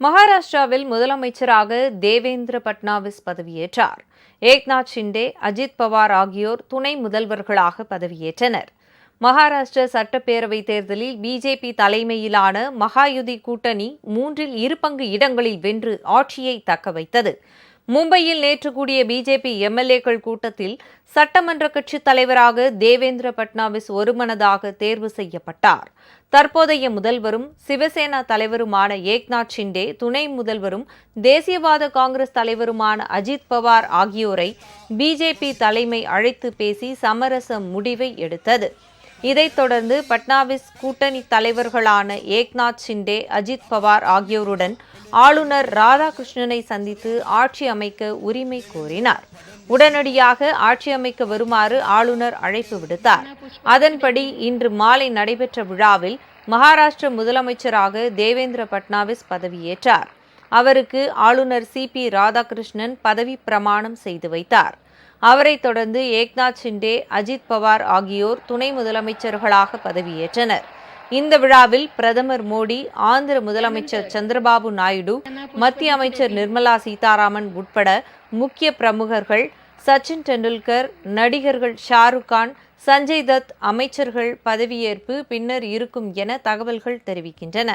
மகாராஷ்டிராவில் முதலமைச்சராக தேவேந்திர பட்னாவிஸ் பதவியேற்றார். ஏக்நாத் ஷிண்டே, அஜித் பவார் ஆகியோர் துணை முதல்வர்களாக பதவியேற்றனர். மகாராஷ்டிர சட்டப்பேரவைத் தேர்தலில் பிஜேபி தலைமையிலான மகாயுதி கூட்டணி 2 பங்கு இடங்களில் வென்று ஆட்சியை தக்கவைத்தது. மும்பையில் நேற்று கூடிய பிஜேபி எம்எல்ஏக்கள் கூட்டத்தில் சட்டமன்ற கட்சித் தலைவராக தேவேந்திர பட்னாவிஸ் ஒருமனதாக தேர்வு செய்யப்பட்டார். தற்போதைய முதல்வரும் சிவசேனா தலைவருமான ஏக்நாத் ஷிண்டே, துணை முதல்வரும் தேசியவாத காங்கிரஸ் தலைவருமான அஜித் பவார் ஆகியோரை பிஜேபி தலைமை அழைத்து பேசி சமரச முடிவை எடுத்தது. இதைத் தொடர்ந்து பட்னாவிஸ் கூட்டணி தலைவர்களான ஏக்நாத் ஷிண்டே, அஜித் பவார் ஆகியோருடன் ஆளுநர் ராதாகிருஷ்ணனை சந்தித்து ஆட்சி அமைக்க உரிமை கோரினார். உடனடியாக ஆட்சி அமைக்க வருமாறு ஆளுநர் அழைப்பு விடுத்தார். அதன்படி இன்று மாலை நடைபெற்ற விழாவில் மகாராஷ்டிர முதலமைச்சராக தேவேந்திர பட்னாவிஸ் பதவியேற்றார். அவருக்கு ஆளுநர் சி.பி. ராதாகிருஷ்ணன் பதவி பிரமாணம் செய்து வைத்தார். அவரைத் தொடர்ந்து ஏக்நாத் ஷிண்டே, அஜித் பவார் ஆகியோர் துணை முதலமைச்சர்களாக பதவியேற்றனர். இந்த விழாவில் பிரதமர் மோடி, ஆந்திர முதலமைச்சர் சந்திரபாபு நாயுடு, மத்திய அமைச்சர் நிர்மலா சீதாராமன் உட்பட முக்கிய பிரமுகர்கள், சச்சின் டெண்டுல்கர், நடிகர்கள் ஷாருக் கான், சஞ்சய் தத், அமைச்சர்கள் பதவியேற்பு பின்னர் இருக்கும் என தகவல்கள் தெரிவிக்கின்றன.